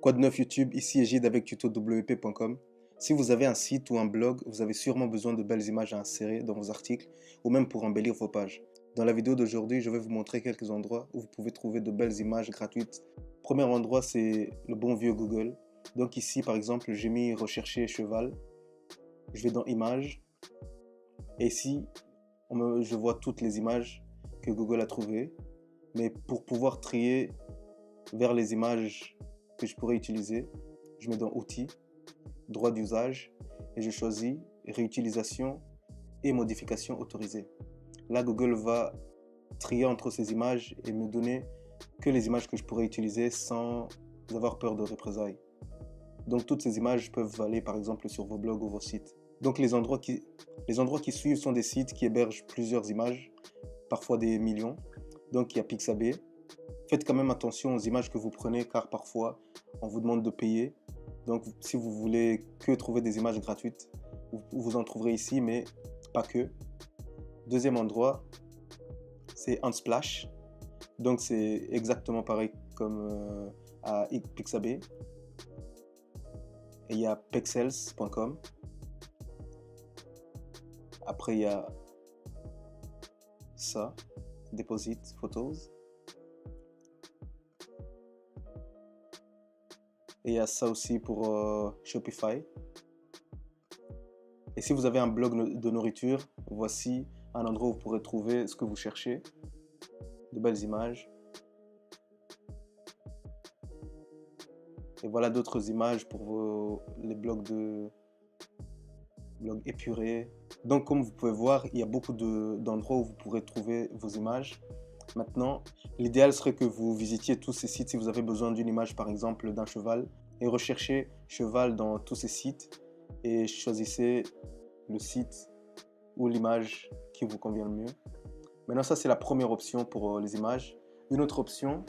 Quoi de neuf YouTube, ici Egide avec tutowp.com. Si vous avez un site ou un blog, vous avez sûrement besoin de belles images à insérer dans vos articles ou même pour embellir vos pages. Dans la vidéo d'aujourd'hui, je vais vous montrer quelques endroits où vous pouvez trouver de belles images gratuites. Premier endroit, c'est le bon vieux Google. Donc ici, par exemple, j'ai mis rechercher cheval. Je vais dans images et ici, je vois toutes les images que Google a trouvées. Mais pour pouvoir trier vers les images que je pourrais utiliser, je mets dans outils, droit d'usage et je choisis réutilisation et modification autorisée. Là, Google va trier entre ces images et me donner que les images que je pourrais utiliser sans avoir peur de représailles. Donc toutes ces images peuvent aller par exemple sur vos blogs ou vos sites. Donc les endroits qui suivent sont des sites qui hébergent plusieurs images, parfois des millions. Donc il y a Pixabay. Faites quand même attention aux images que vous prenez car parfois on vous demande de payer. Donc si vous voulez que trouver des images gratuites, vous en trouverez ici, mais pas que. Deuxième endroit, c'est Unsplash. Donc c'est exactement pareil comme à Pixabay. Et il y a pexels.com. Après il y a ça, Deposit Photos. Et il y a ça aussi pour Shopify. Et si vous avez un blog de nourriture, voici un endroit où vous pourrez trouver ce que vous cherchez. De belles images. Et voilà d'autres images pour les blogs épurés. Donc comme vous pouvez voir, il y a beaucoup d'endroits où vous pourrez trouver vos images. Maintenant, l'idéal serait que vous visitiez tous ces sites si vous avez besoin d'une image par exemple d'un cheval et recherchez cheval dans tous ces sites et choisissez le site ou l'image qui vous convient le mieux. Maintenant ça c'est la première option pour les images. Une autre option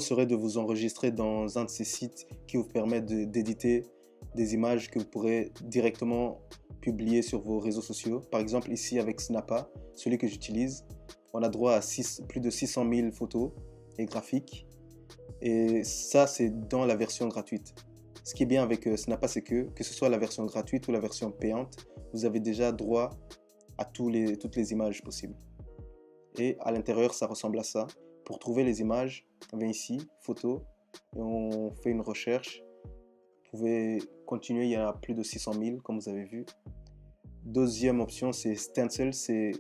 serait de vous enregistrer dans un de ces sites qui vous permet d'éditer des images que vous pourrez directement publier sur vos réseaux sociaux. Par exemple ici avec Snappa, celui que j'utilise, on a droit à plus de 600 000 photos et graphiques. Et ça, c'est dans la version gratuite. Ce qui est bien avec Snappa, c'est que ce soit la version gratuite ou la version payante, vous avez déjà droit à toutes les images possibles. Et à l'intérieur, ça ressemble à ça. Pour trouver les images, on vient ici, photo, et on fait une recherche. Vous pouvez continuer, il y a plus de 600 000, comme vous avez vu. Deuxième option, c'est Stencil, c'est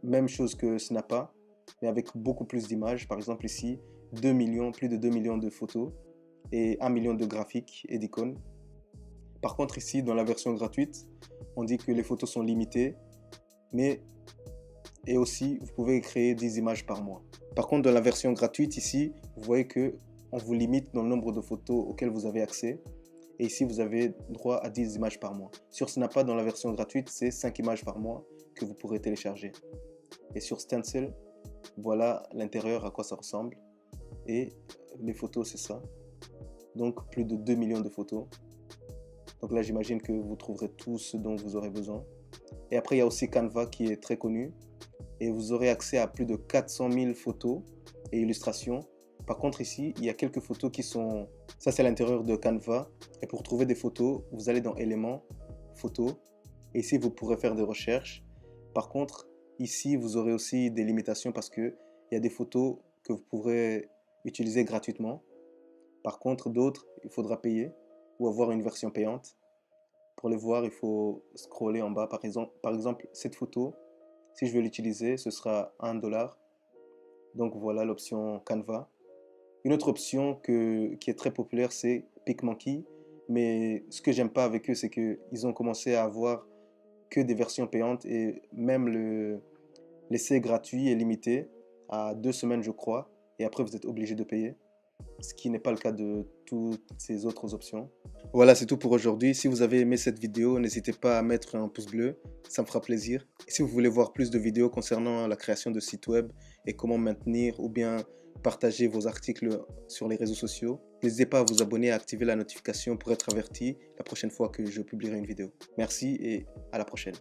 même chose que Snappa, mais avec beaucoup plus d'images. Par exemple ici, plus de 2 millions de photos et 1 million de graphiques et d'icônes. Par contre ici, dans la version gratuite, on dit que les photos sont limitées, et aussi vous pouvez créer 10 images par mois. Par contre, dans la version gratuite ici, vous voyez que on vous limite dans le nombre de photos auxquelles vous avez accès. Et ici, vous avez droit à 10 images par mois. Sur Snappa, dans la version gratuite, c'est 5 images par mois que vous pourrez télécharger. Et sur Stencil, voilà l'intérieur à quoi ça ressemble. Et les photos, c'est ça. Donc plus de 2 millions de photos. Donc là, j'imagine que vous trouverez tout ce dont vous aurez besoin. Et après, il y a aussi Canva qui est très connu. Et vous aurez accès à plus de 400 000 photos et illustrations. Par contre, ici, il y a quelques photos qui sont... Ça, c'est l'intérieur de Canva. Et pour trouver des photos, vous allez dans Éléments, Photos. Et ici, vous pourrez faire des recherches. Par contre, ici, vous aurez aussi des limitations parce qu'il y a des photos que vous pourrez utiliser gratuitement. Par contre, d'autres, il faudra payer ou avoir une version payante. Pour les voir, il faut scroller en bas. Par exemple, cette photo, si je veux l'utiliser, ce sera $1. Donc voilà l'option Canva. Une autre option qui est très populaire, c'est PicMonkey. Mais ce que j'aime pas avec eux, c'est qu'ils ont commencé à avoir que des versions payantes et même l'essai gratuit est limité à 2 semaines, je crois. Et après, vous êtes obligé de payer. Ce qui n'est pas le cas de toutes ces autres options. Voilà, c'est tout pour aujourd'hui. Si vous avez aimé cette vidéo, n'hésitez pas à mettre un pouce bleu, ça me fera plaisir. Et si vous voulez voir plus de vidéos concernant la création de sites web et comment maintenir ou bien partager vos articles sur les réseaux sociaux, n'hésitez pas à vous abonner et à activer la notification pour être averti la prochaine fois que je publierai une vidéo. Merci et à la prochaine.